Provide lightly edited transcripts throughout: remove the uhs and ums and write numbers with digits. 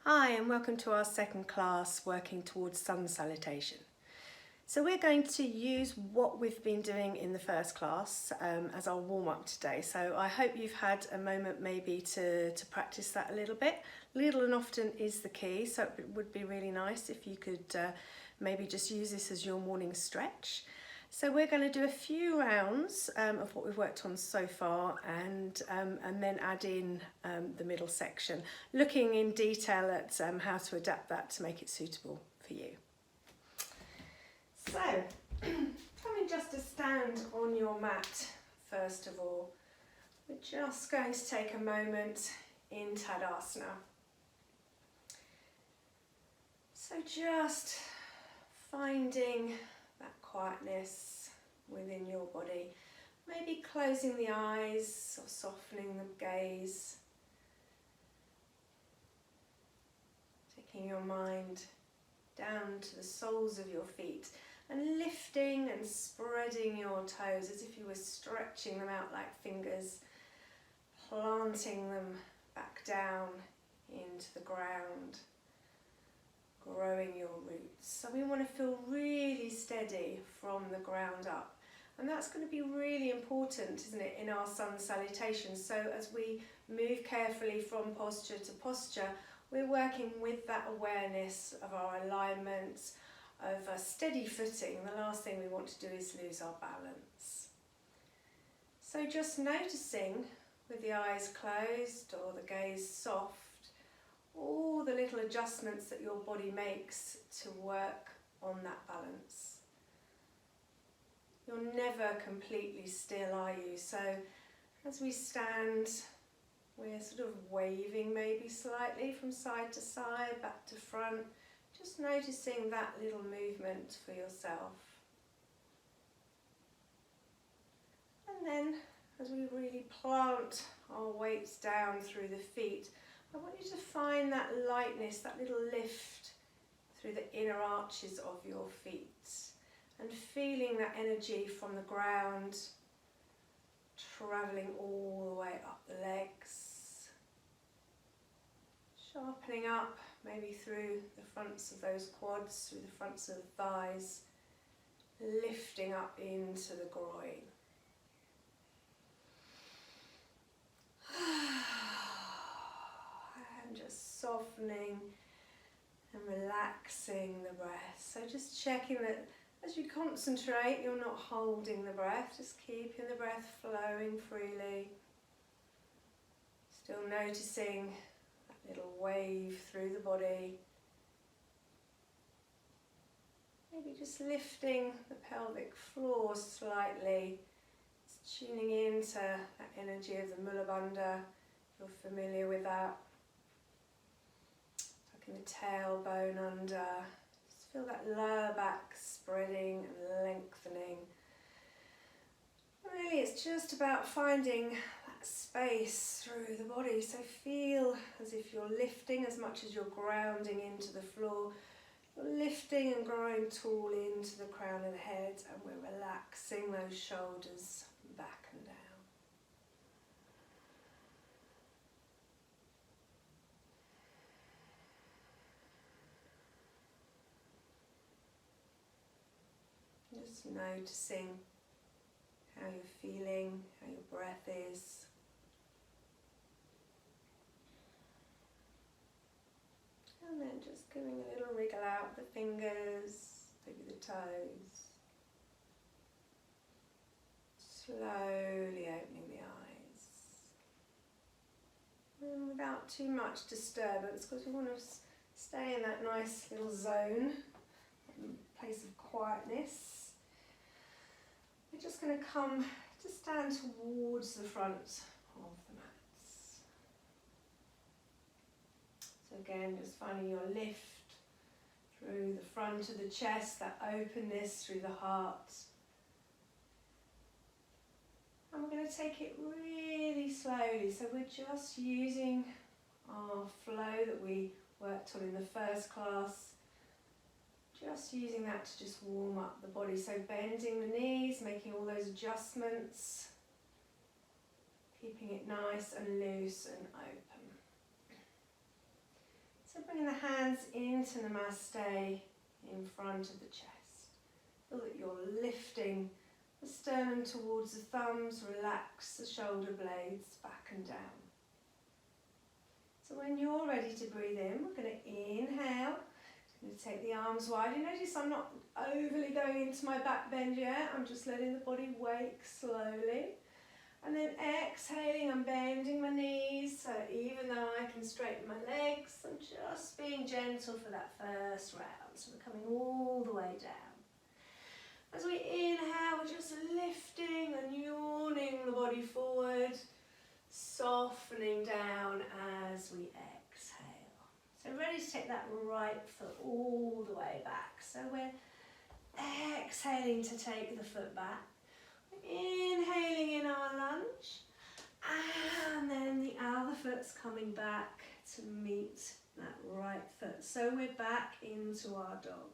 Hi and welcome to our second class working towards Sun Salutation. So we're going to use what we've been doing in the first class as our warm-up today. So I hope you've had a moment maybe to practice that a little bit. Little and often is the key, so it would be really nice if you could maybe just use this as your morning stretch. So we're going to do a few rounds of what we've worked on so far and then add in the middle section, looking in detail at how to adapt that to make it suitable for you. So, coming just to stand on your mat first of all, we're just going to take a moment in Tadasana. So just finding that quietness within your body, maybe closing the eyes or softening the gaze, taking your mind down to the soles of your feet and lifting and spreading your toes as if you were stretching them out like fingers, planting them back down into the ground, growing your roots. So we want to feel really steady from the ground up, and that's going to be really important, isn't it, in our Sun Salutation. So as we move carefully from posture to posture, we're working with that awareness of our alignment, of a steady footing. The last thing we want to do is lose our balance. So just noticing, with the eyes closed or the gaze soft, all the little adjustments that your body makes to work on that balance. You're never completely still, are you? So as we stand, we're sort of waving maybe slightly from side to side, back to front, just noticing that little movement for yourself. And then as we really plant our weights down through the feet, I want you to find that lightness, that little lift through the inner arches of your feet and feeling that energy from the ground travelling all the way up the legs, sharpening up maybe through the fronts of those quads, through the fronts of the thighs, lifting up into the groin. And just softening and relaxing the breath. So just checking that as you concentrate, you're not holding the breath, just keeping the breath flowing freely. Still noticing that little wave through the body. Maybe just lifting the pelvic floor slightly, just tuning into that energy of the Mula Bandha, if you're familiar with that. Tucking the tailbone under. Just feel that lower back spreading and lengthening. Really, it's just about finding that space through the body. So feel as if you're lifting as much as you're grounding into the floor. You're lifting and growing tall into the crown of the head, and we're relaxing those shoulders back and down. Just noticing how you're feeling, how your breath is. And then just giving a little wriggle out the fingers, maybe the toes. Slowly opening the eyes. And without too much disturbance, because we want to stay in that nice little zone, place of quietness. We're just going to come to stand towards the front of the mats. So again, just finding your lift through the front of the chest, that openness through the heart. And we're going to take it really slowly. So we're just using our flow that we worked on in the first class. Just using that to just warm up the body. So bending the knees, making all those adjustments, keeping it nice and loose and open. So bringing the hands into Namaste in front of the chest. Feel that you're lifting the sternum towards the thumbs, relax the shoulder blades back and down. So when you're ready to breathe in, we're going to inhale. I'm going to take the arms wide. You notice I'm not overly going into my back bend yet. I'm just letting the body wake slowly. And then exhaling, I'm bending my knees. So even though I can straighten my legs, I'm just being gentle for that first round. So we're coming all the way down. As we inhale, we're just lifting and yawning the body forward, softening down as we exhale. So ready to take that right foot all the way back. So we're exhaling to take the foot back. Inhaling in our lunge, and then the other foot's coming back to meet that right foot. So we're back into our dog.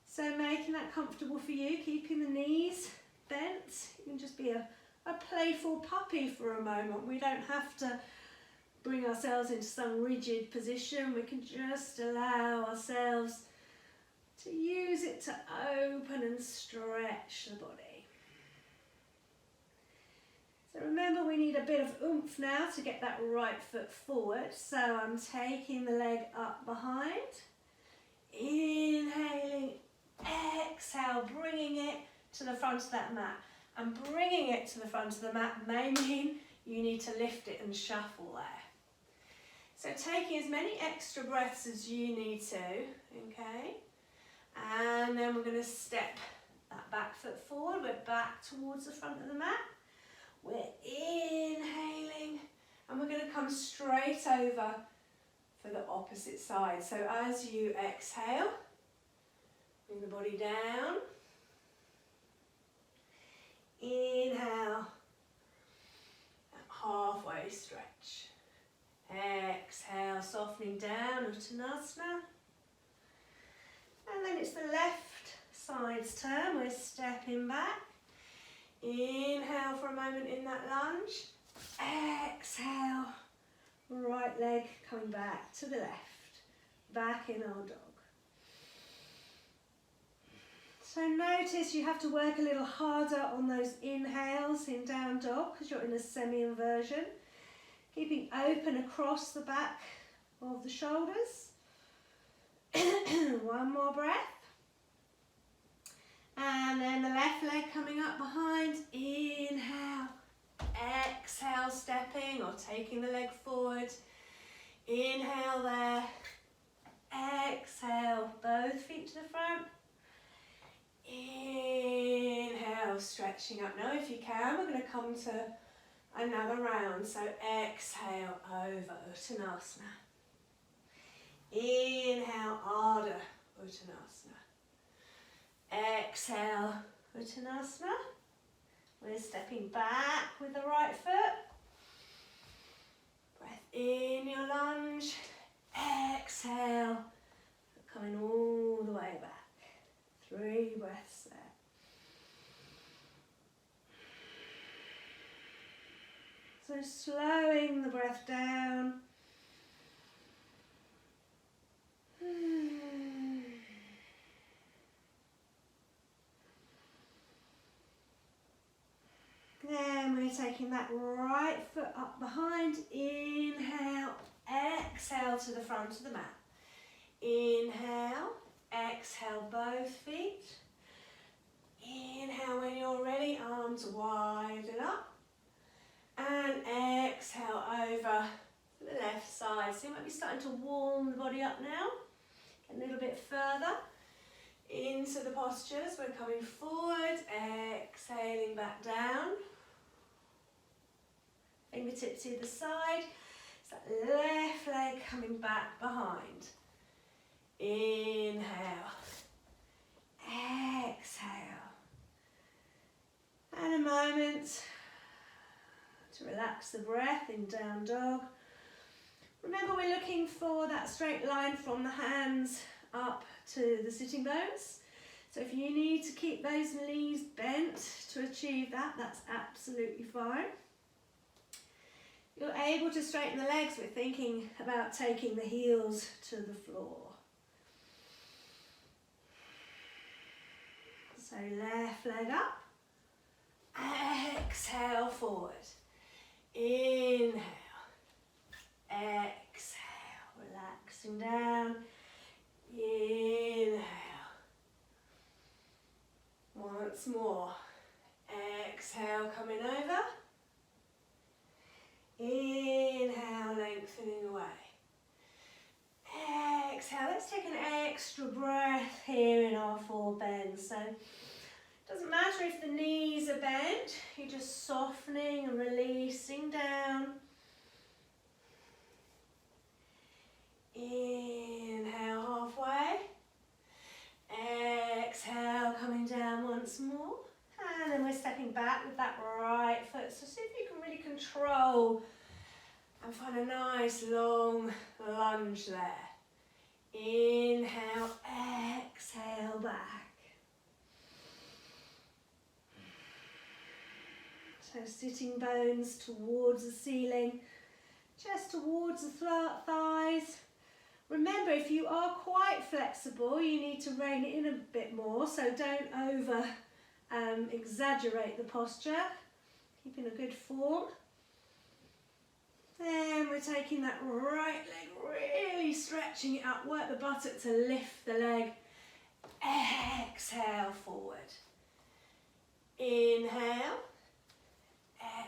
So making that comfortable for you, keeping the knees bent. You can just be a playful puppy for a moment. We don't have to bring ourselves into some rigid position. We can just allow ourselves to use it to open and stretch the body. So remember, we need a bit of oomph now to get that right foot forward. So I'm taking the leg up behind, inhaling, exhale, bringing it to the front of that mat. And bringing it to the front of the mat may mean you need to lift it and shuffle there. So taking as many extra breaths as you need to, okay? And then we're going to step that back foot forward. We're back towards the front of the mat. We're inhaling, and we're going to come straight over for the opposite side. So as you exhale, bring the body down. Inhale, halfway stretch. Exhale, softening down, Uttanasana. And then it's the left side's turn. We're stepping back. Inhale for a moment in that lunge. Exhale, right leg coming back to the left. Back in our dog. So notice you have to work a little harder on those inhales in down dog because you're in a semi-inversion. Keeping open across the back of the shoulders. One more breath. And then the left leg coming up behind. Inhale. Exhale, stepping or taking the leg forward. Inhale there. Exhale, both feet to the front. Inhale, stretching up. Now if you can, we're going to come to another round. So exhale over Uttanasana. Inhale, Ardha Uttanasana. Exhale, Uttanasana. We're stepping back with the right foot. Breath in your lunge. Exhale, coming all the way back. 3 breaths there. So slowing the breath down. Then we're taking that right foot up behind. Inhale, exhale to the front of the mat. Inhale, exhale both feet. Inhale when you're ready, arms widen up. And exhale over to the left side. So you might be starting to warm the body up now. A little bit further into the postures. We're coming forward, exhaling back down. Fingertips either side. It's that left leg coming back behind. Inhale. Exhale. And a moment to relax the breath in down dog. Remember, we're looking for that straight line from the hands up to the sitting bones. So if you need to keep those knees bent to achieve that, that's absolutely fine. you're able to straighten the legs, we're thinking about taking the heels to the floor. So left leg up, exhale forward, inhale, exhale, relaxing down, inhale, once more, exhale coming over, inhale lengthening away, exhale. Let's take an extra breath here in our four bends. So it doesn't matter if the knees are bent, you're just softening and releasing down. Inhale halfway, exhale coming down once more, and then we're stepping back with that right foot. So see if you can really control and find a nice long lunge there. Inhale, exhale back. So sitting bones towards the ceiling, chest towards the thighs. Remember, if you are quite flexible, you need to rein it in a bit more, so don't over exaggerate the posture, keeping a good form. Then we're taking that right leg, really stretching it up, work the buttock to lift the leg, exhale forward, inhale,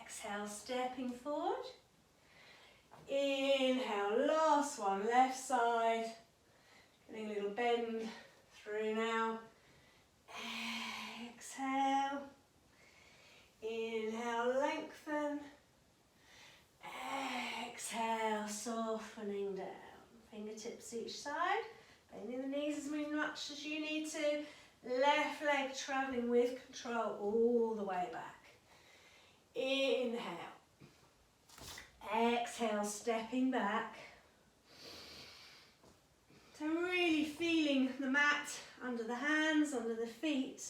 exhale stepping forward, inhale, last one, left side, getting a little bend through now, exhale, inhale, lengthen, exhale, softening down, fingertips each side, bending the knees as much as you need to, left leg travelling with control all the way back, inhale, exhale, stepping back, so really feeling the mat under the hands, under the feet.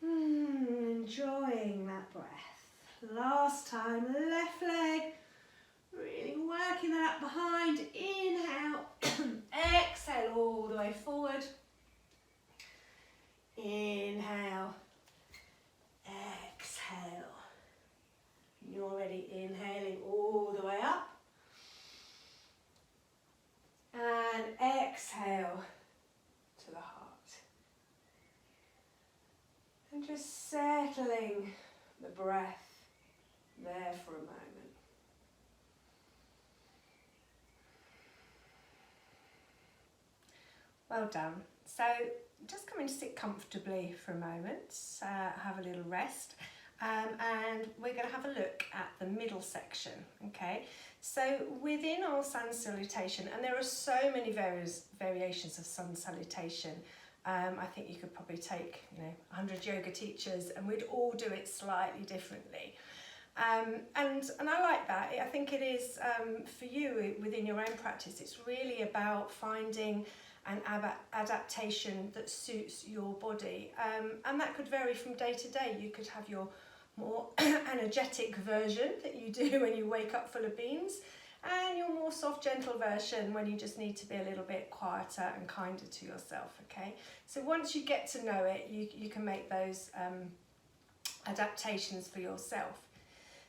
Enjoying that breath. Last time, left leg, really working that up behind. Inhale, exhale all the way forward. Inhale, exhale. You're ready, inhaling all the way up. And exhale to the heart. And just settling the breath there for a moment. Well done. So just come and sit comfortably for a moment, have a little rest, and we're going to have a look at the middle section, okay? So within our Sun Salutation, and there are so many variations of Sun Salutation, I think you could probably take 100 yoga teachers and we'd all do it slightly differently. And I like that. I think it is, for you within your own practice, it's really about finding an adaptation that suits your body. And that could vary from day to day. You could have your more energetic version that you do when you wake up full of beans, and your more soft, gentle version when you just need to be a little bit quieter and kinder to yourself, okay? So once you get to know it, you can make those adaptations for yourself.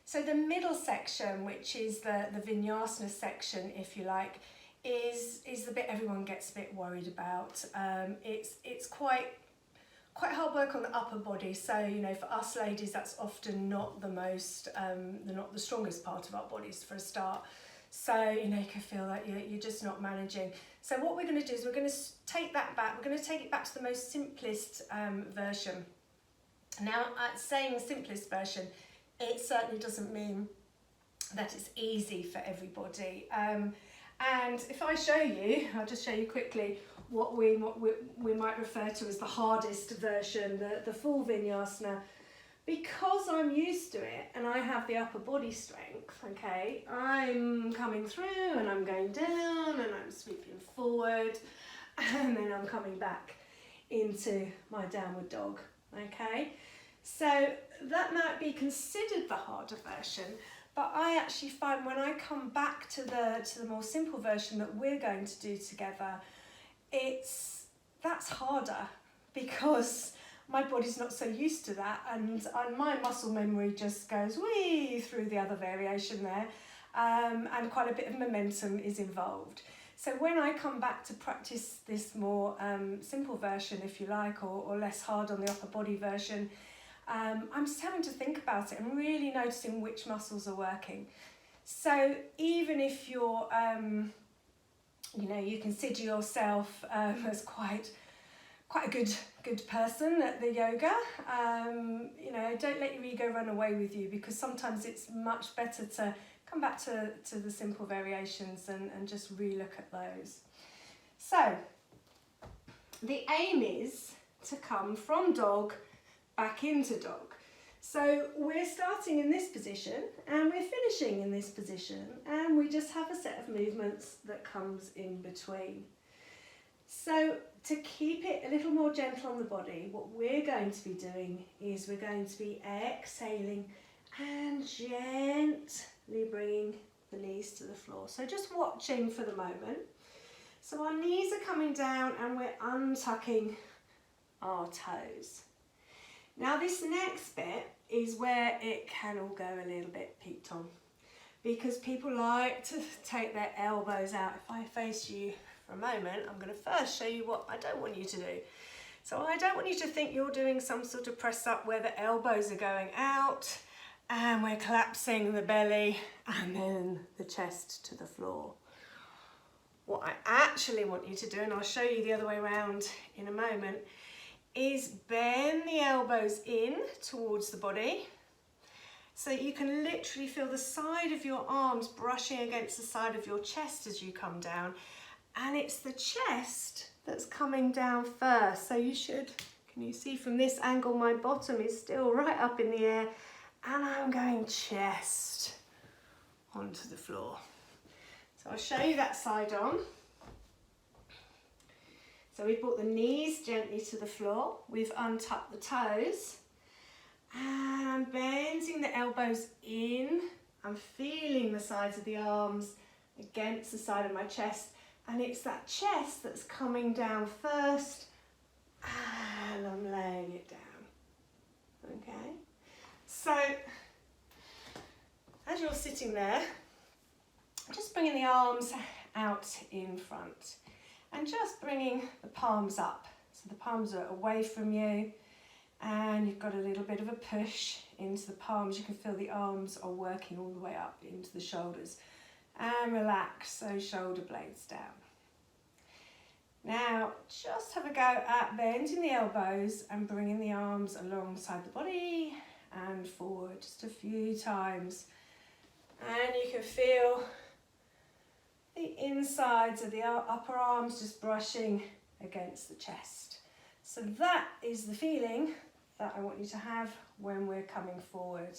So the middle section, which is the vinyasana section, if you like, is the bit everyone gets a bit worried about. It's quite hard work on the upper body, so for us ladies that's often not the most not the strongest part of our bodies for a start, so you can feel that you're just not managing. So what we're going to do is we're going to take that back, we're going to take it back to the most simplest version. Now, saying simplest version, it certainly doesn't mean that it's easy for everybody, and if I show you, I'll just show you quickly what we might refer to as the hardest version, the full vinyasana. Because I'm used to it and I have the upper body strength, okay, I'm coming through and I'm going down and I'm sweeping forward and then I'm coming back. into my downward dog, okay? So that might be considered the harder version, but I actually find when I come back to the more simple version that we're going to do together, that's harder because my body's not so used to that, and my muscle memory just goes wee through the other variation there, and quite a bit of momentum is involved. So when I come back to practice this more simple version, if you like, or less hard on the upper body version, I'm just having to think about it and really noticing which muscles are working. So even if you're, you consider yourself as quite a good person at the yoga, don't let your ego run away with you, because sometimes it's much better to come back to the simple variations and just re-look at those. So the aim is to come from dog back into dog. So we're starting in this position and we're finishing in this position, and we just have a set of movements that comes in between. So to keep it a little more gentle on the body, what we're going to be doing is we're going to be exhaling and gently bringing the knees to the floor. So just watching for the moment. So our knees are coming down and we're untucking our toes. Now this next bit is where it can all go a little bit peaked on, because people like to take their elbows out. If I face you for a moment, I'm going to first show you what I don't want you to do. So I don't want you to think you're doing some sort of press up where the elbows are going out and we're collapsing the belly and then the chest to the floor. What I actually want you to do, and I'll show you the other way around in a moment, is bend the elbows in towards the body so that you can literally feel the side of your arms brushing against the side of your chest as you come down. And it's the chest that's coming down first. So you should, can you see from this angle, my bottom is still right up in the air and I'm going chest onto the floor. So I'll show you that side on. So we've brought the knees gently to the floor, we've untucked the toes, and I'm bending the elbows in. I'm feeling the sides of the arms against the side of my chest, and it's that chest that's coming down first, and I'm laying it down. Okay? So, as you're sitting there, just bringing the arms out in front. And just bringing the palms up. So the palms are away from you and you've got a little bit of a push into the palms. You can feel the arms are working all the way up into the shoulders. And relax those shoulder blades down. Now just have a go at bending the elbows and bringing the arms alongside the body and forward just a few times. And you can feel the insides of the upper arms just brushing against the chest. So that is the feeling that I want you to have when we're coming forward,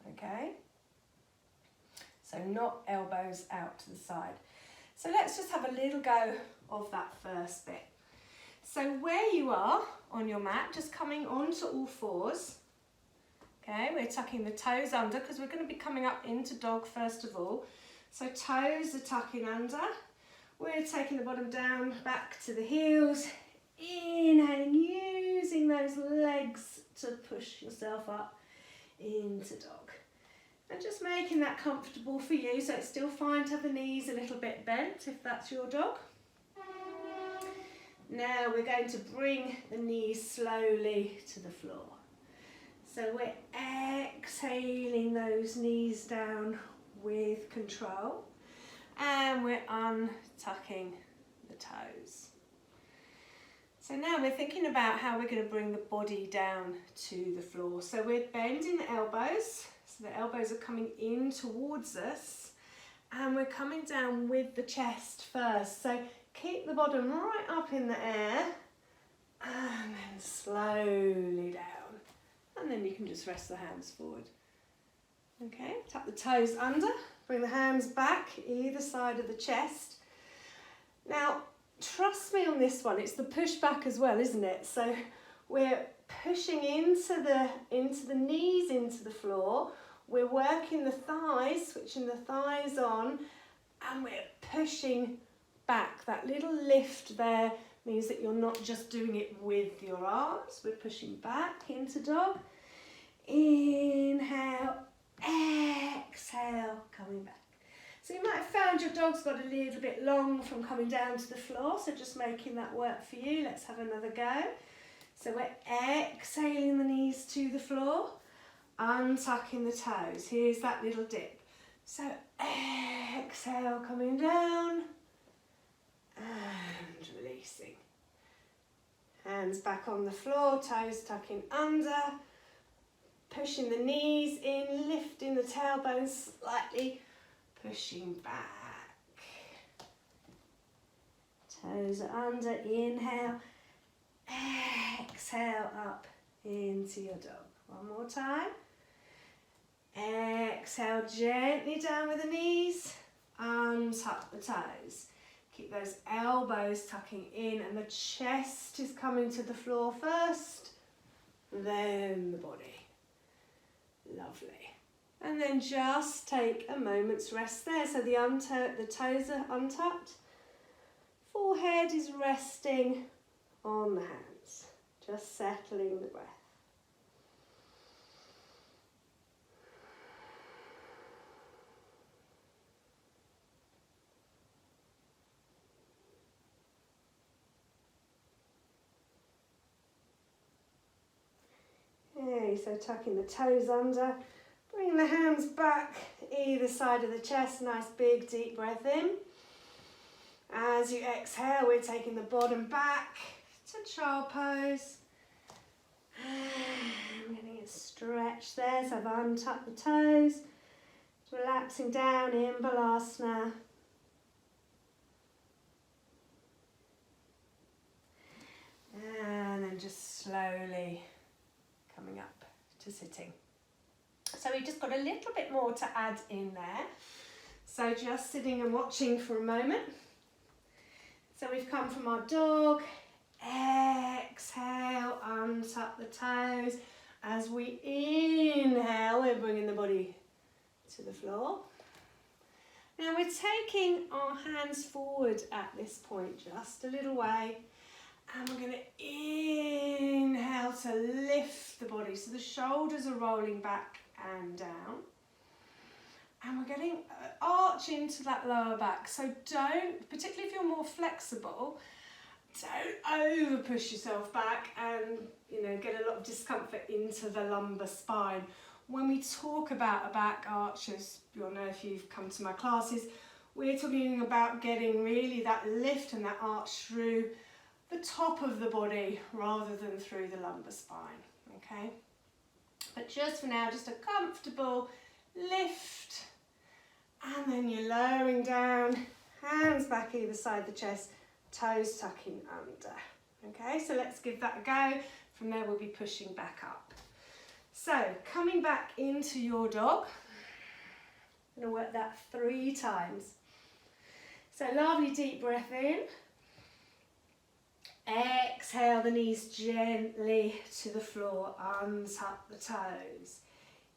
okay? So not elbows out to the side. So let's just have a little go of that first bit. So where you are on your mat, just coming onto all fours, okay? We're tucking the toes under because we're going to be coming up into dog first of all. So toes are tucking under. We're taking the bottom down back to the heels. Inhaling, using those legs to push yourself up into dog. And just making that comfortable for you, so it's still fine to have the knees a little bit bent if that's your dog. Now we're going to bring the knees slowly to the floor. So we're exhaling those knees down with control, and we're untucking the toes. So now we're thinking about how we're going to bring the body down to the floor. So we're bending the elbows, so the elbows are coming in towards us, and we're coming down with the chest first. So keep the bottom right up in the air, and then slowly down, and then you can just rest the hands forward. Okay, tuck the toes under, bring the hands back either side of the chest. Now, trust me on this one, it's the push back as well, isn't it? So we're pushing into the knees into the floor. We're working the thighs, switching the thighs on, and we're pushing back. That little lift there means that you're not just doing it with your arms. We're pushing back into dog. Inhale, exhale, coming back. So you might have found your dog's got a little bit long from coming down to the floor, so just making that work for you. Let's have another go. So we're exhaling the knees to the floor, untucking the toes. Here's that little dip. So exhale, coming down and releasing. Hands back on the floor, toes tucking under, pushing the knees in, lifting the tailbone slightly, pushing back. Toes are under, inhale, exhale up into your dog. One more time. Exhale gently down with the knees, untuck the toes. Keep those elbows tucking in and the chest is coming to the floor first, then the body. Lovely. And then just take a moment's rest there. So the toes are untucked, forehead is resting on the hands, just settling the breath. Okay, so tucking the toes under, bring the hands back either side of the chest, nice big deep breath in. As you exhale, we're taking the bottom back to child pose. And getting a stretch there, so I've untucked the toes, relaxing down in balasana. And then just slowly coming up to sitting. So we've just got a little bit more to add in there. So just sitting and watching for a moment. So we've come from our dog, exhale, untuck the toes. As we inhale, we're bringing the body to the floor. Now we're taking our hands forward at this point, just a little way. And we're going to inhale to lift the body. So the shoulders are rolling back and down. And we're getting arch into that lower back. So don't, particularly if you're more flexible, don't over push yourself back and get a lot of discomfort into the lumbar spine. When we talk about a back arch, as you'll know if you've come to my classes, we're talking about getting really that lift and that arch through the top of the body rather than through the lumbar spine, okay? But just for now, just a comfortable lift, and then you're lowering down, hands back either side the chest, toes tucking under, okay? So let's give that a go. From there, we'll be pushing back up. So coming back into your dog, I'm gonna work that 3 times. So lovely deep breath in. Exhale the knees gently to the floor, untuck the toes.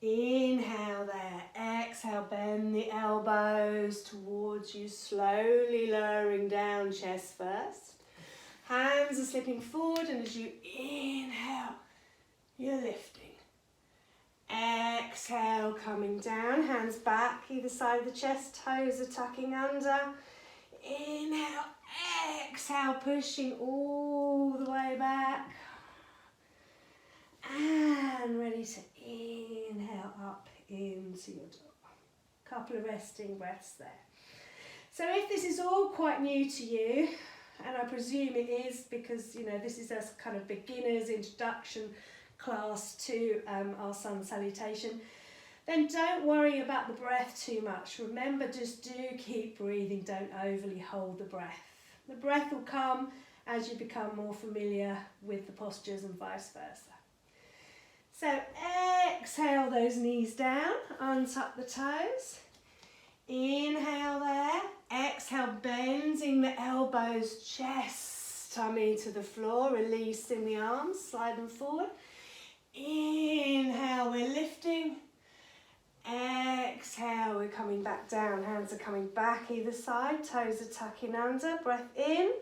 Inhale there, exhale, bend the elbows towards you, slowly lowering down, chest first. Hands are slipping forward, and as you inhale, you're lifting. Exhale, coming down, hands back either side of the chest, toes are tucking under. Inhale, exhale, pushing all the way back. And ready to inhale up into your dog. Couple of resting breaths there. So if this is all quite new to you, and I presume it is because this is a kind of beginner's introduction class to our Sun Salutation, then don't worry about the breath too much. Remember, just do keep breathing, don't overly hold the breath. The breath will come as you become more familiar with the postures and vice versa. So exhale those knees down, untuck the toes. Inhale there. Exhale, bending the elbows, chest, tummy to the floor, releasing the arms, slide them forward. Inhale, we're lifting. Exhale, we're coming back down. Hands are coming back either side, toes are tucking under. Breath in.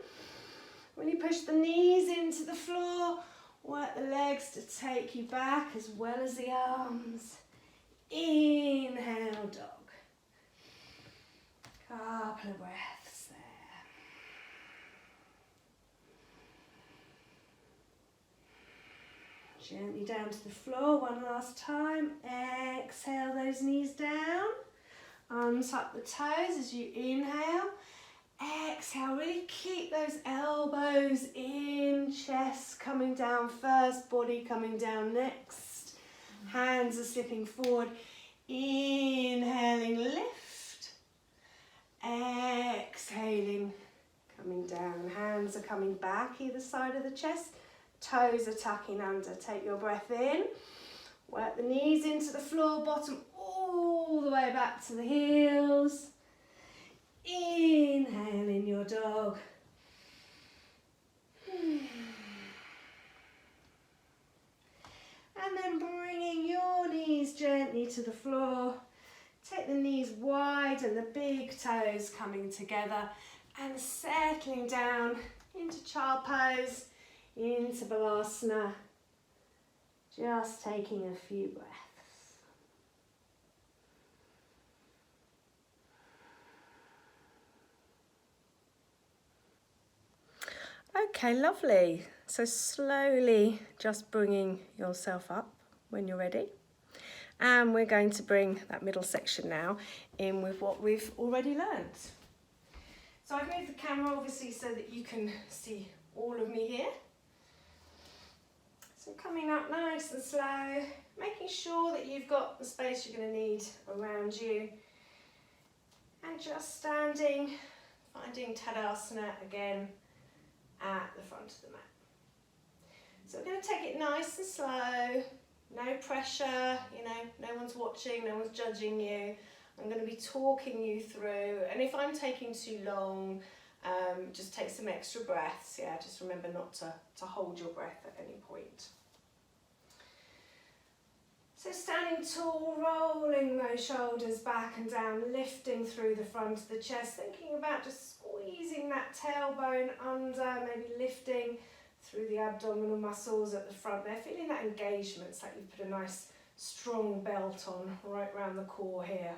Really push the knees into the floor. Work the legs to take you back as well as the arms. Inhale, dog. Couple of breaths there. Gently down to the floor one last time. Exhale those knees down. Untuck the toes as you inhale. Exhale, really keep those elbows in, chest coming down first, body coming down next. Hands are slipping forward. Inhaling, lift. Exhaling, coming down. Hands are coming back either side of the chest. Toes are tucking under. Take your breath in. Work the knees into the floor, bottom all the way back to the heels. Inhale in your dog. And then bringing your knees gently to the floor. Take the knees wide and the big toes coming together and settling down into child pose, into Balasana. Just taking a few breaths. Okay, lovely. So slowly just bringing yourself up when you're ready. And we're going to bring that middle section now in with what we've already learned. So I've moved the camera obviously so that you can see all of me here. So coming up nice and slow, making sure that you've got the space you're going to need around you. And just standing, finding Tadasana again at the front of the mat. So we're going to take it nice and slow, no pressure, no one's watching, no one's judging you. I'm going to be talking you through, and if I'm taking too long, just take some extra breaths. Yeah, just remember not to hold your breath at any point. So standing tall, rolling those shoulders back and down, lifting through the front of the chest, thinking about just squeezing that tailbone under, maybe lifting through the abdominal muscles at the front there, feeling that engagement. It's like you've put a nice strong belt on right around the core here.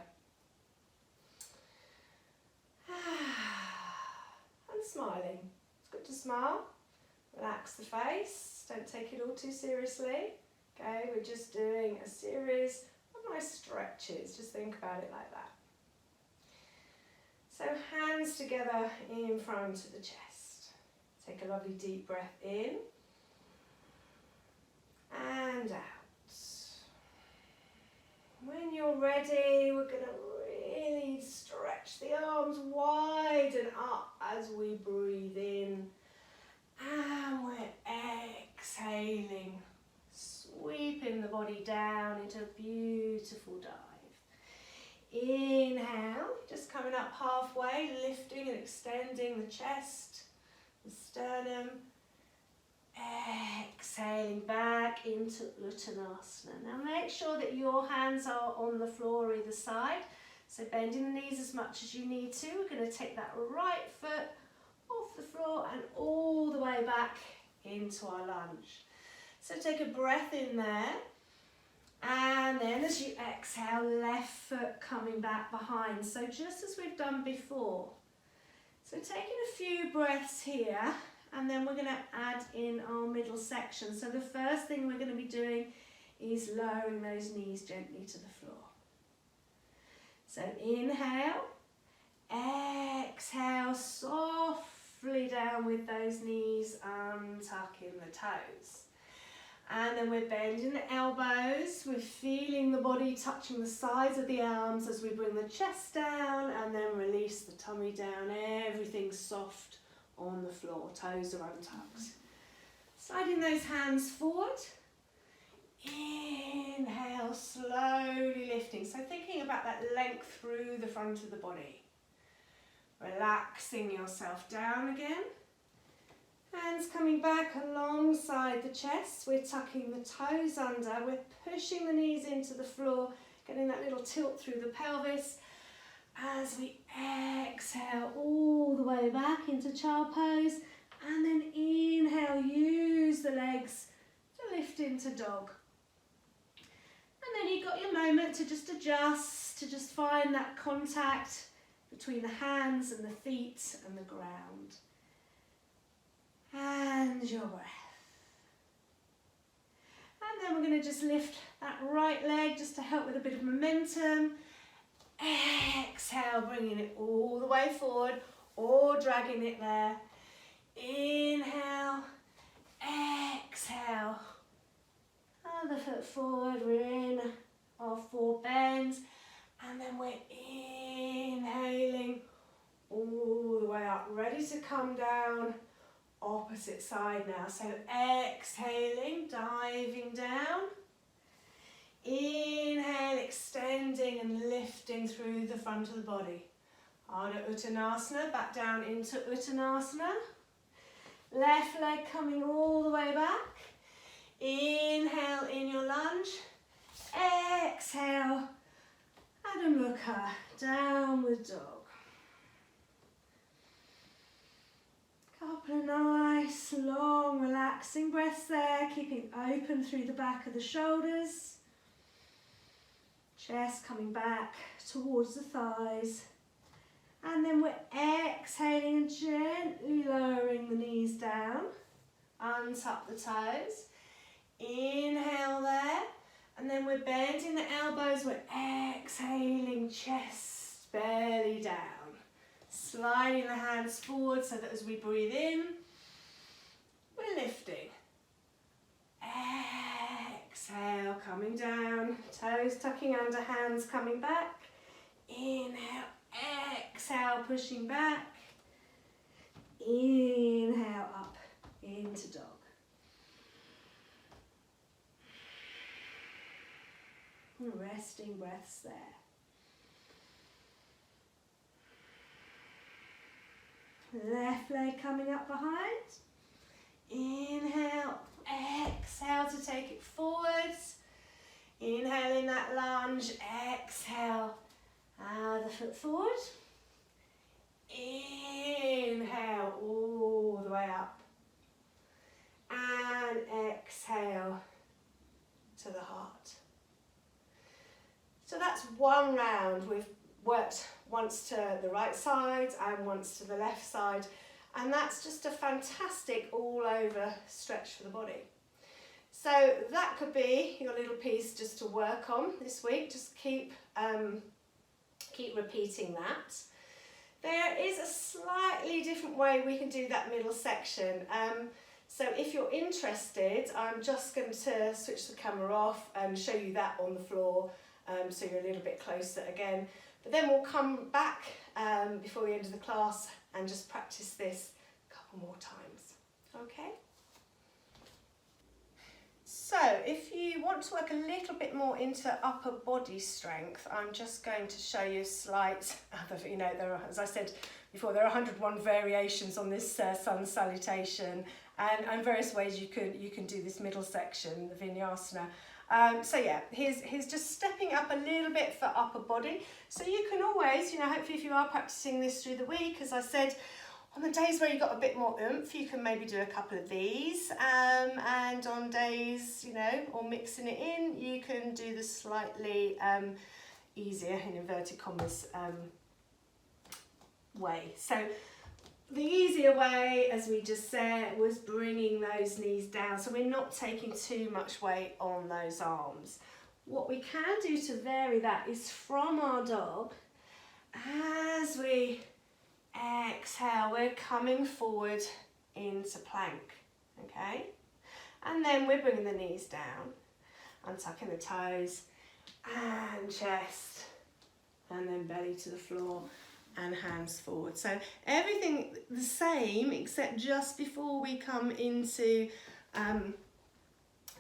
And smiling. It's good to smile. Relax the face. Don't take it all too seriously. Okay, we're just doing a series of nice stretches. Just think about it like that. So hands together in front of the chest. Take a lovely deep breath in and out. When you're ready, we're going to really stretch the arms wide and up as we breathe in. And we're exhaling, sweeping the body down into a beautiful dive. Inhale, just coming up halfway, lifting and extending the chest, the sternum. Exhaling back into Uttanasana. Now make sure that your hands are on the floor either side. So bending the knees as much as you need to. We're going to take that right foot off the floor and all the way back into our lunge. So take a breath in there. And then as you exhale, left foot coming back behind. So just as we've done before. So taking a few breaths here, and then we're going to add in our middle section. So the first thing we're going to be doing is lowering those knees gently to the floor. So inhale, exhale, softly down with those knees, untucking the toes. And then we're bending the elbows, we're feeling the body touching the sides of the arms as we bring the chest down and then release the tummy down, everything's soft on the floor, toes are untucked. Sliding those hands forward, inhale, slowly lifting. So thinking about about that length through the front of the body. Relaxing yourself down again. Hands coming back alongside the chest. We're tucking the toes under. We're pushing the knees into the floor, getting that little tilt through the pelvis. As we exhale all the way back into child pose. And then inhale, use the legs to lift into dog. And then you've got your moment to just adjust, to just find that contact between the hands and the feet and the ground. And your breath. And then we're going to just lift that right leg just to help with a bit of momentum. Exhale, bringing it all the way forward or dragging it there. Inhale, exhale. Other foot forward, we're in our 4 bends. And then we're inhaling all the way up, ready to come down. Opposite side now. So exhaling, diving down. Inhale, extending and lifting through the front of the body. Ardha Uttanasana, back down into Uttanasana. Left leg coming all the way back. Inhale in your lunge. Exhale, Adho Mukha, downward dog. Couple of nice, long, relaxing breaths there, keeping open through the back of the shoulders. Chest coming back towards the thighs. And then we're exhaling and gently lowering the knees down. Untuck the toes. Inhale there. And then we're bending the elbows. We're exhaling, chest, belly down. Sliding the hands forward so that as we breathe in, we're lifting. Exhale, coming down. Toes tucking under, hands coming back. Inhale, exhale, pushing back. Inhale, up into dog. Resting breaths there. Left leg coming up behind. Inhale, exhale to take it forwards. Inhale in that lunge, exhale, the foot forward. Inhale all the way up. And exhale to the heart. So that's one round. We've worked once to the right side and once to the left side, and that's just a fantastic all over stretch for the body. So that could be your little piece just to work on this week. Just keep repeating that. There is a slightly different way we can do that middle section. So if you're interested, I'm just going to switch the camera off and show you that on the floor, so you're a little bit closer again. But then we'll come back before the end of the class and just practice this a couple more times. Okay? So if you want to work a little bit more into upper body strength, I'm just going to show you a slight, there are, as I said before, there are 101 variations on this Sun Salutation, and various ways you can do this middle section, the vinyasana. So yeah, here's just stepping up a little bit for upper body. So you can always, hopefully if you are practicing this through the week, as I said, on the days where you've got a bit more oomph, you can maybe do a couple of these. And on days, or mixing it in, you can do the slightly easier, in inverted commas, way. So the easier way, as we just said, was bringing those knees down. So we're not taking too much weight on those arms. What we can do to vary that is from our dog, as we exhale, we're coming forward into plank, okay? And then we're bringing the knees down, untucking the toes, and chest, and then belly to the floor, and hands forward. So everything the same, except just before we come into,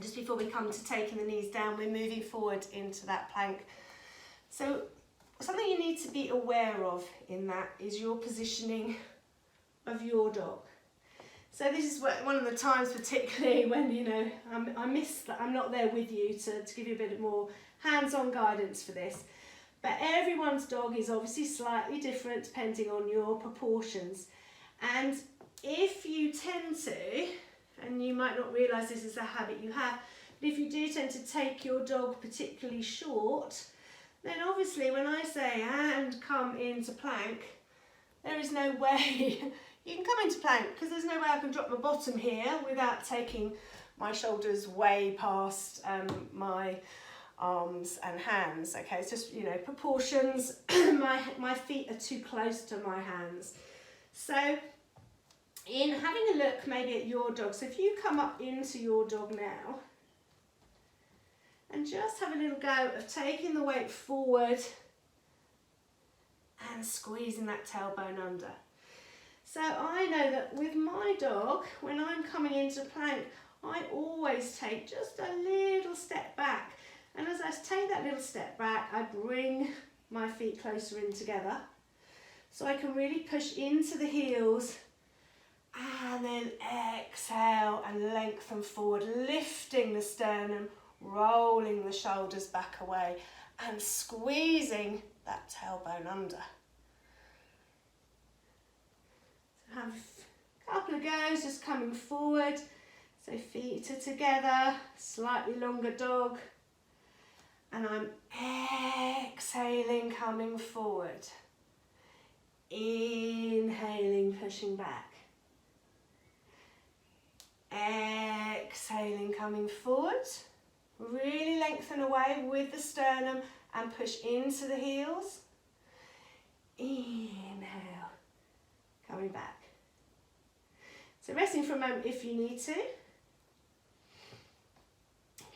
just before we come to taking the knees down, we're moving forward into that plank. So what you need to be aware of in that is your positioning of your dog. So this is one of the times, particularly when, you know, I miss that I'm not there with you to give you a bit more hands-on guidance for this. But everyone's dog is obviously slightly different depending on your proportions. And if you tend to, and you might not realise this is a habit you have, but if you do tend to take your dog particularly short, then obviously when I say and come into plank, there is no way you can come into plank because there's no way I can drop my bottom here without taking my shoulders way past my arms and hands. Okay, it's just, you know, proportions. my feet are too close to my hands. So in having a look maybe at your dog, so if you come up into your dog now and just have a little go of taking the weight forward and squeezing that tailbone under. So I know that with my dog, when I'm coming into plank, I always take just a little step back. And as I take that little step back, I bring my feet closer in together. So I can really push into the heels and then exhale and lengthen forward, lifting the sternum, rolling the shoulders back away and squeezing that tailbone under. So have a couple of goes just coming forward. So feet are together, slightly longer dog. And I'm exhaling, coming forward. Inhaling, pushing back. Exhaling, coming forward. Really lengthen away with the sternum and push into the heels. Inhale, coming back. So resting for a moment if you need to.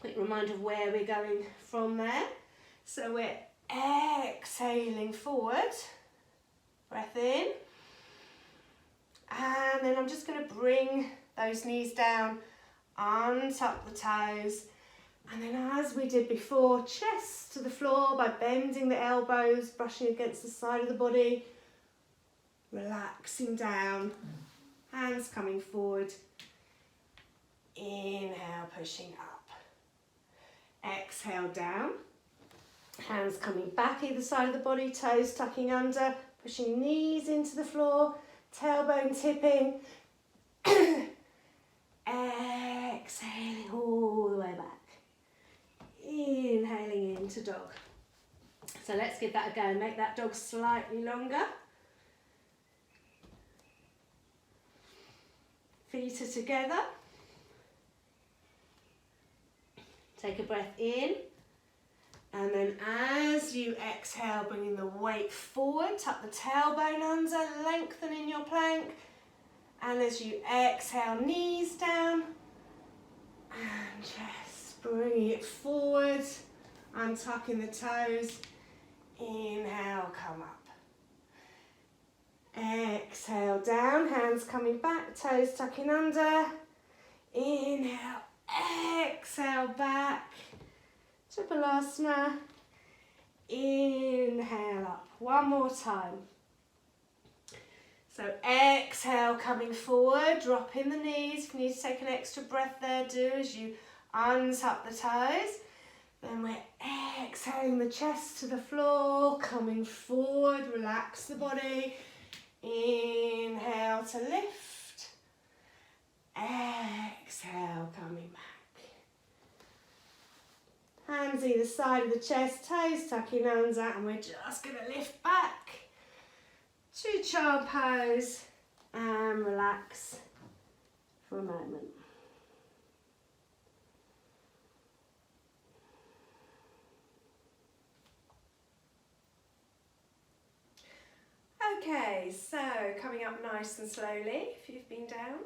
Quick reminder of where we're going from there. So we're exhaling forward. Breath in. And then I'm just going to bring those knees down, untuck the toes. And then as we did before, chest to the floor by bending the elbows, brushing against the side of the body. Relaxing down. Hands coming forward. Inhale, pushing up. Exhale down, hands coming back either side of the body, toes tucking under, pushing knees into the floor, tailbone tipping, exhaling all the way back, inhaling into dog. So let's give that a go, make that dog slightly longer. Feet are together. Take a breath in, and then as you exhale, bringing the weight forward, tuck the tailbone under, lengthening your plank, and as you exhale, knees down, and just bringing it forward, untucking the toes, inhale, come up. Exhale down, hands coming back, toes tucking under, inhale. Exhale back, Tripalasana, inhale up, one more time. So exhale coming forward, dropping the knees. If you need to take an extra breath there, do as you untuck the toes. Then we're exhaling the chest to the floor, coming forward, relax the body. Inhale to lift. Exhale, coming back. Hands either side of the chest, toes tucking under, and we're just going to lift back to child pose and relax for a moment. Okay, so coming up nice and slowly, if you've been down,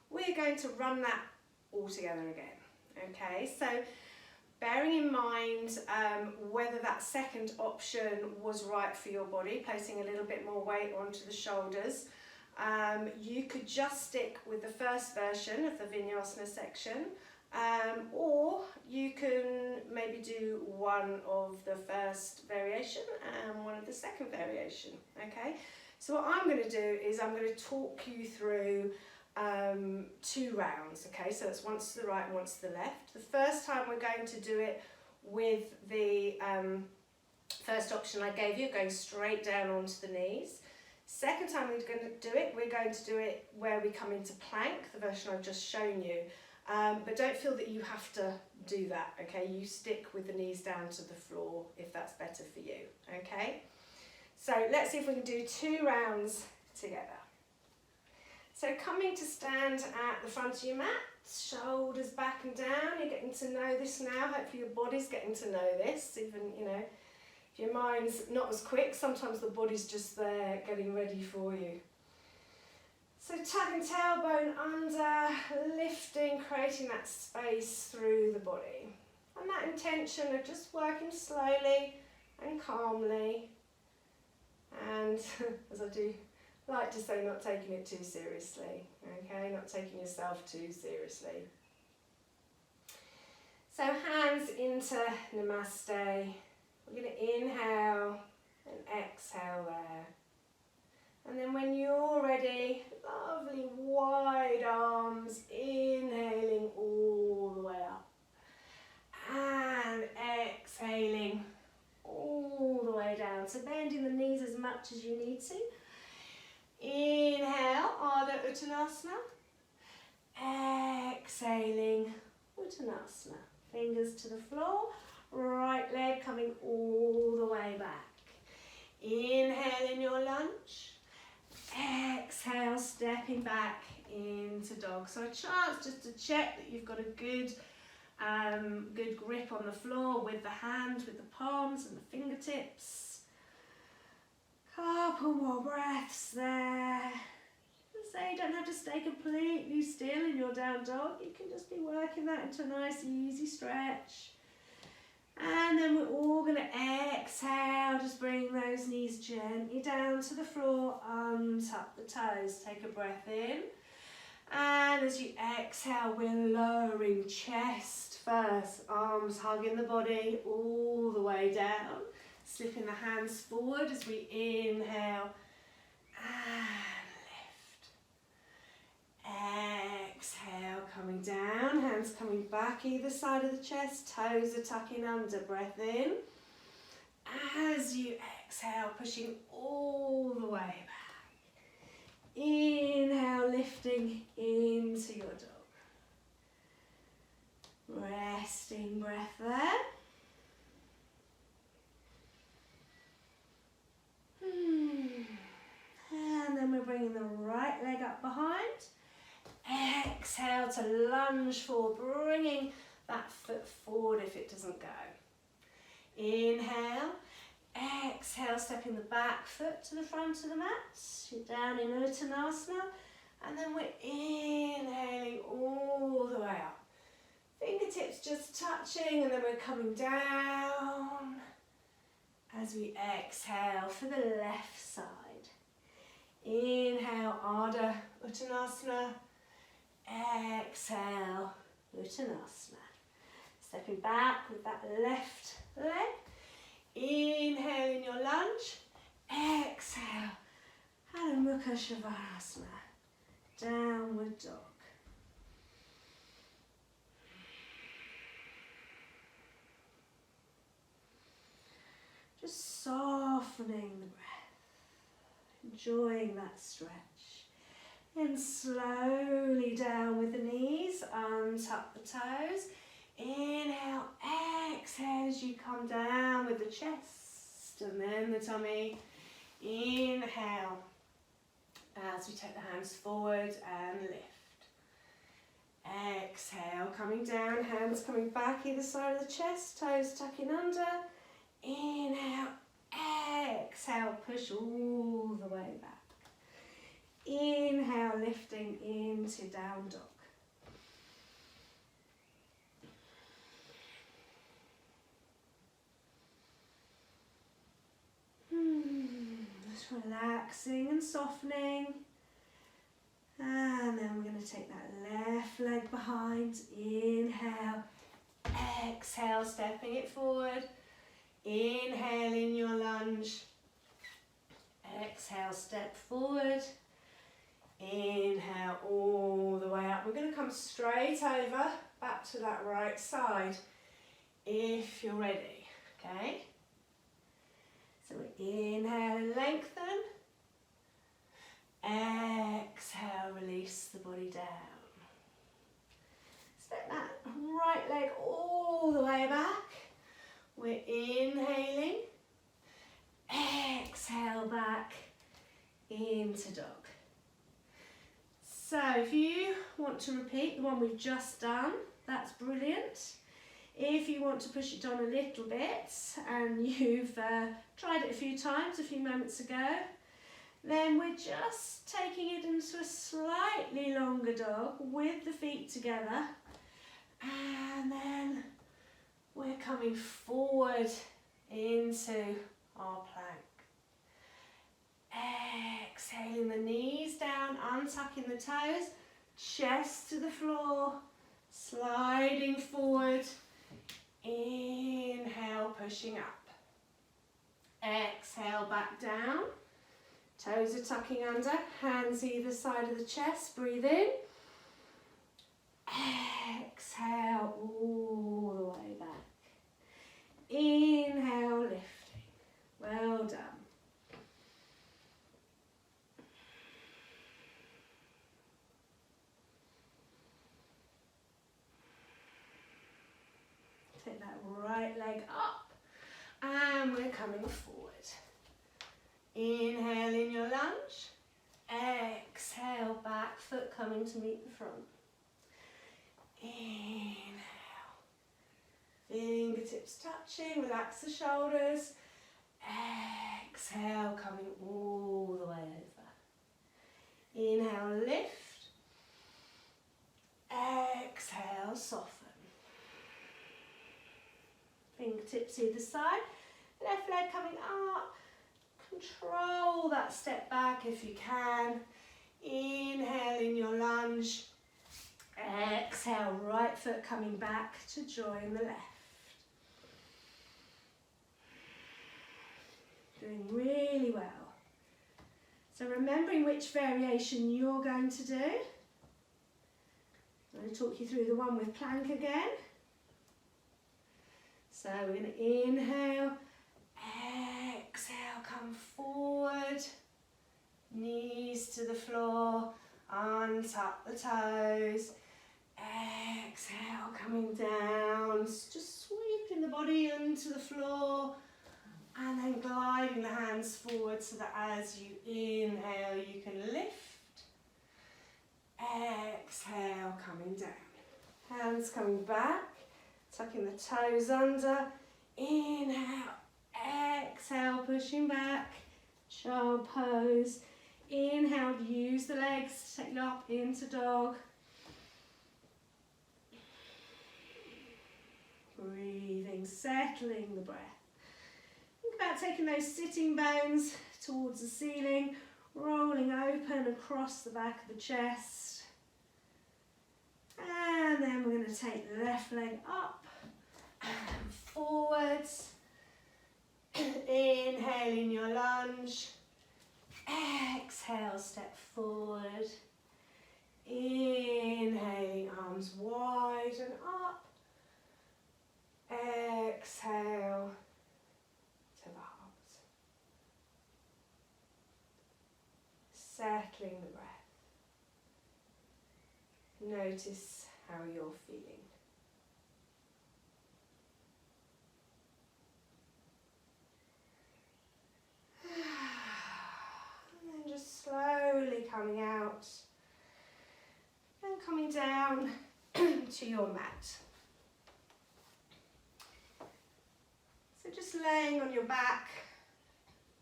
we're going to run that all together again. Okay, so bearing in mind whether that second option was right for your body, placing a little bit more weight onto the shoulders, you could just stick with the first version of the vinyasana section, or you can maybe do one of the first variation with the second variation, okay? So what I'm going to do is I'm going to talk you through 2 rounds, okay? So it's once to the right and once to the left. The first time we're going to do it with the first option I gave you, going straight down onto the knees. Second time we're going to do it where we come into plank, the version I've just shown you. But don't feel that you have to do that, okay? You stick with the knees down to the floor if that's better for you, okay? So let's see if we can do 2 rounds together. So coming to stand at the front of your mat, shoulders back and down. You're getting to know this now. Hopefully your body's getting to know this. Even, you know, if your mind's not as quick, sometimes the body's just there getting ready for you. So tucking tailbone under, lifting, creating that space through the body. And that intention of just working slowly and calmly. And as I do like to say, not taking it too seriously, okay? Not taking yourself too seriously. So hands into Namaste. We're going to inhale and exhale there. And then when you're ready, lovely wide arms, inhaling all the way up. And exhaling all the way down. So bending the knees as much as you need to. Inhale, Ardha Uttanasana. Exhaling, Uttanasana. Fingers to the floor, right leg coming all the way back. Inhale in your lunge. Exhale, stepping back into dog. So a chance just to check that you've got a good grip on the floor with the hand, with the palms and the fingertips. Couple more breaths there. So you don't have to stay completely still in your down dog. You can just be working that into a nice easy stretch. And then we're all going to exhale, just bring those knees gently down to the floor, untuck the toes, take a breath in. And as you exhale, we're lowering chest first, arms hugging the body all the way down, slipping the hands forward as we inhale and lift. Exhale, coming down, hands coming back either side of the chest, toes are tucking under, breath in. As you exhale, pushing all the way back. Inhale, lifting into your dog. Resting breath there. And then we're bringing the right leg up behind. Exhale to lunge forward, bringing that foot forward if it doesn't go. Inhale, exhale, stepping the back foot to the front of the mat. You're down in Uttanasana, and then we're inhaling all the way up. Fingertips just touching, and then we're coming down as we exhale for the left side. Inhale, Ardha Uttanasana. Exhale, Uttanasana. Stepping back with that left leg. Inhale in your lunge. Exhale, Adho Mukha Shavasana. Downward dog. Just softening the breath. Enjoying that stretch. And slowly down with the knees, untuck the toes. Inhale, exhale as you come down with the chest and then the tummy. Inhale as we take the hands forward and lift. Exhale, coming down, hands coming back either side of the chest, toes tucking under. Inhale, exhale, push all the way back. Inhale, lifting into down dog. Just relaxing and softening. And then we're going to take that left leg behind. Inhale, exhale, stepping it forward. Inhale in your lunge. Exhale, step forward. Inhale all the way up. We're going to come straight over, back to that right side, if you're ready, okay? So we inhale and lengthen. Exhale, release the body down. Step that right leg all the way back. We're inhaling. Exhale back into dog. So if you want to repeat the one we've just done, that's brilliant. If you want to push it on a little bit and you've tried it a few times a few moments ago, then we're just taking it into a slightly longer dog with the feet together, and then we're coming forward into our plank. Exhaling the knees down, untucking the toes, chest to the floor, sliding forward. Inhale, pushing up. Exhale, back down. Toes are tucking under, hands either side of the chest, breathe in. Exhale, all the way back. Inhale, lifting. Well done. Take that right leg up, and we're coming forward. Inhale in your lunge. Exhale, back foot coming to meet the front. Inhale. Fingertips touching, relax the shoulders. Exhale, coming all the way over. Inhale, lift. Exhale, soften. Fingertips either side. Left leg coming up. Control that step back if you can. Inhale in your lunge. Exhale, right foot coming back to join the left. Doing really well. So remembering which variation you're going to do. I'm going to talk you through the one with plank again. So we're going to inhale, exhale, come forward, knees to the floor, untuck the toes, exhale, coming down, just sweeping the body into the floor, and then gliding the hands forward so that as you inhale you can lift, exhale, coming down, hands coming back, tucking the toes under, inhale, exhale, pushing back, child pose, inhale, use the legs to take you up into dog, breathing, settling the breath. Think about taking those sitting bones towards the ceiling, rolling open across the back of the chest, and then we're going to take the left leg up and forwards. Inhale in your lunge. Exhale, step forward. Inhaling, arms wide and up. Exhale to the heart. Settling the breath. Notice how you're feeling. And then just slowly coming out and coming down to your mat. So just laying on your back,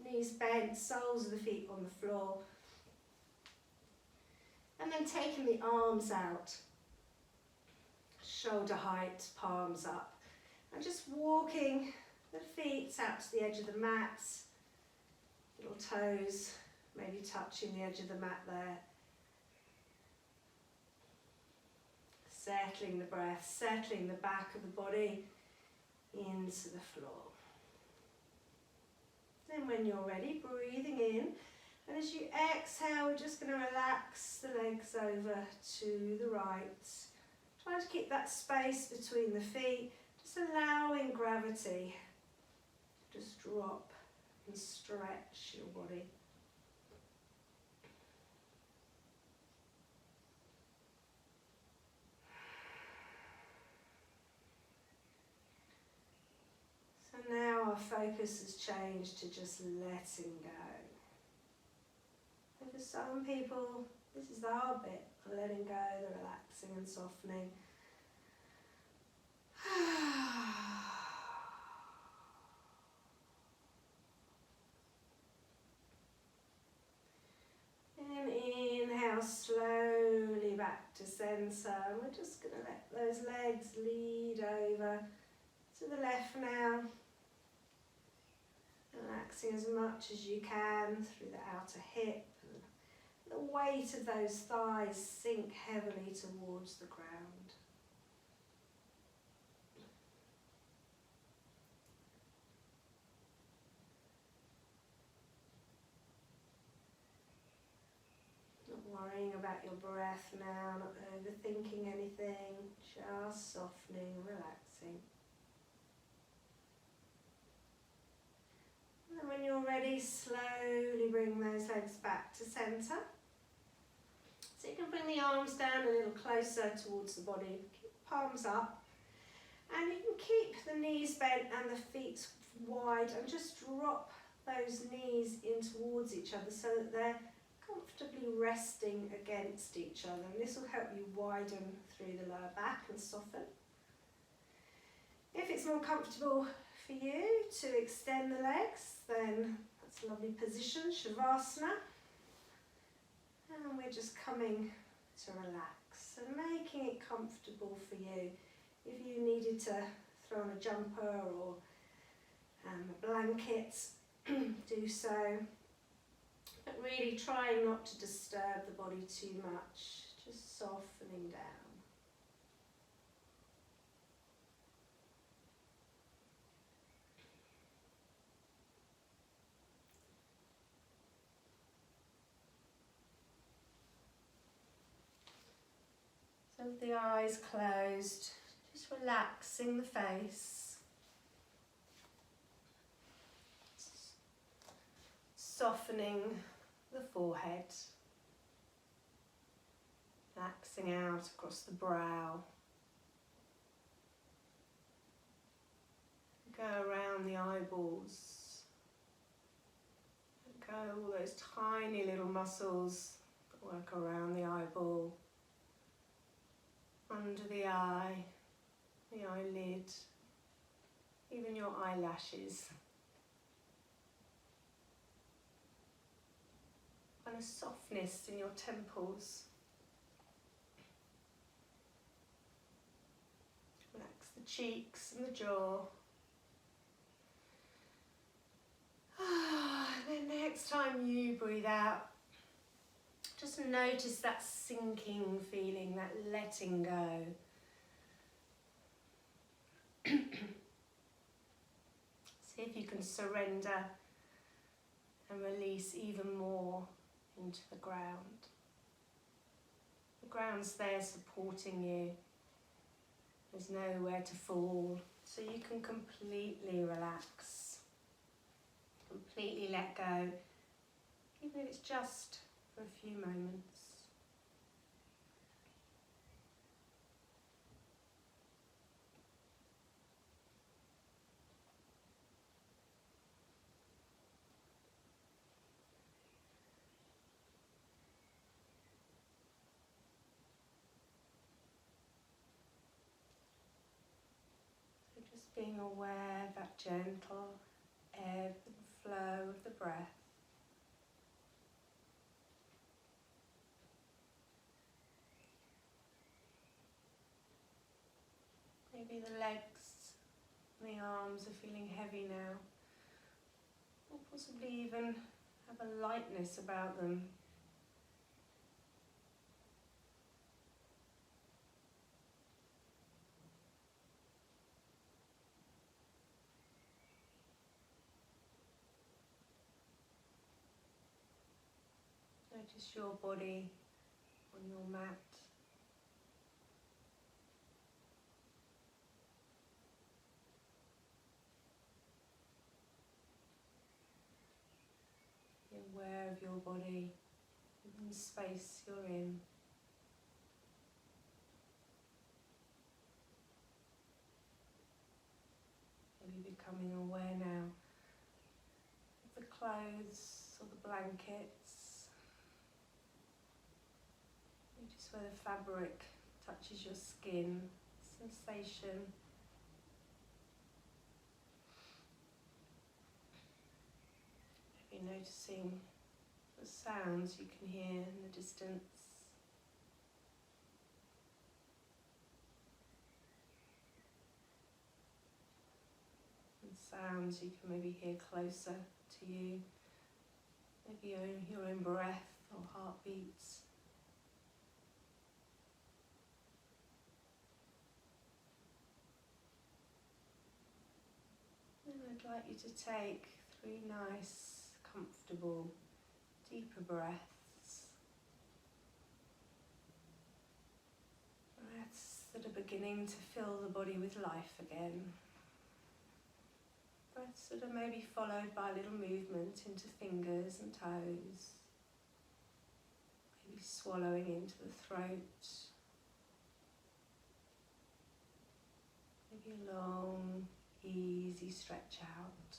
knees bent, soles of the feet on the floor. And then taking the arms out, shoulder height, palms up. And just walking the feet out to the edge of the mat, little toes maybe touching the edge of the mat there. Settling the breath, settling the back of the body into the floor. Then And when you're ready, breathing in. And as you exhale, we're just going to relax the legs over to the right. Try to keep that space between the feet, just allowing gravity to just drop and stretch your body. So now our focus has changed to just letting go. And for some people, this is our bit, the letting go, the relaxing and softening. And inhale slowly back to centre. And we're just going to let those legs lead over to the left now. Relaxing as much as you can through the outer hip. The weight of those thighs sink heavily towards the ground. Not worrying about your breath now, not overthinking anything, just softening, relaxing. And when you're ready, slowly bring those legs back to centre. So you can bring the arms down a little closer towards the body, keep palms up. And you can keep the knees bent and the feet wide and just drop those knees in towards each other so that they're comfortably resting against each other. And this will help you widen through the lower back and soften. If it's more comfortable for you to extend the legs, then that's a lovely position, Shavasana. And we're just coming to relax and making it comfortable for you. If you needed to throw on a jumper or a blanket, do so. But really trying not to disturb the body too much, just softening down. So with the eyes closed, just relaxing the face. Softening the forehead. Relaxing out across the brow. Go around the eyeballs. Let go all those tiny little muscles that work around the eyeball. Under the eye, the eyelid, even your eyelashes. And a softness in your temples. Relax the cheeks and the jaw. And then next time you breathe out, just notice that sinking feeling, that letting go. See if you can surrender and release even more into the ground. The ground's there supporting you. There's nowhere to fall, so you can completely relax, completely let go, even if it's just for a few moments. So just being aware of that gentle ebb and flow of the breath. Maybe the legs and the arms are feeling heavy now, or possibly even have a lightness about them. Notice your body on your mat. Be aware of your body and the space you're in. Maybe becoming aware now of the clothes or the blankets. Notice where the fabric touches your skin, sensation. Maybe noticing the sounds you can hear in the distance. Sounds you can maybe hear closer to you, maybe your own breath or heartbeats. And I'd like you to take 3 nice, comfortable, deeper breaths. Breaths that are beginning to fill the body with life again. Breaths that are maybe followed by a little movement into fingers and toes. Maybe swallowing into the throat. Maybe a long, easy stretch out.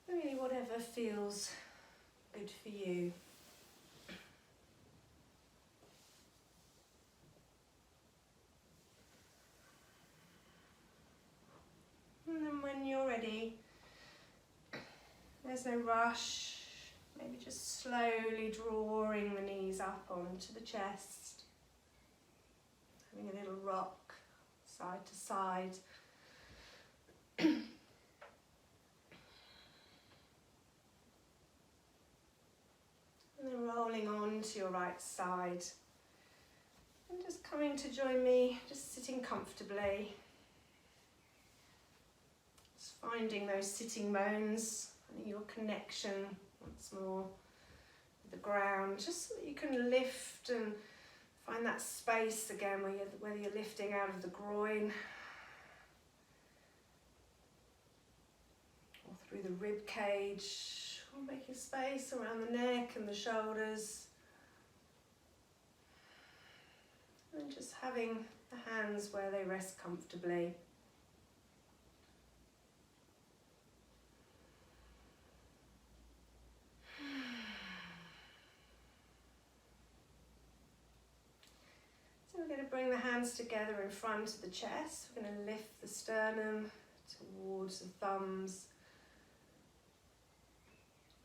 Really whatever feels good for you. And then when you're ready, there's no rush, maybe just slowly drawing the knees up onto the chest, having a little rock side to side. And then rolling on to your right side. And just coming to join me, just sitting comfortably. Finding those sitting bones, finding your connection once more with the ground, just so that you can lift and find that space again whether you're lifting out of the groin or through the rib cage, or making space around the neck and the shoulders. And just having the hands where they rest comfortably. We're going to bring the hands together in front of the chest. We're going to lift the sternum towards the thumbs.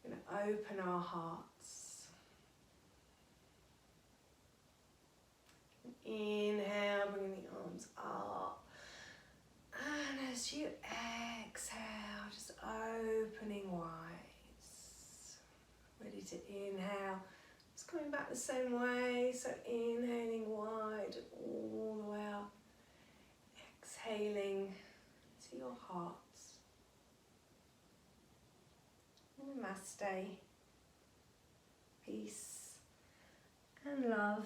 We're going to open our hearts. Inhale, bringing the arms up. And as you exhale, just opening wide. Ready to inhale. Just coming back the same way, so inhaling wide all the way up, exhaling to your heart. Namaste, peace and love.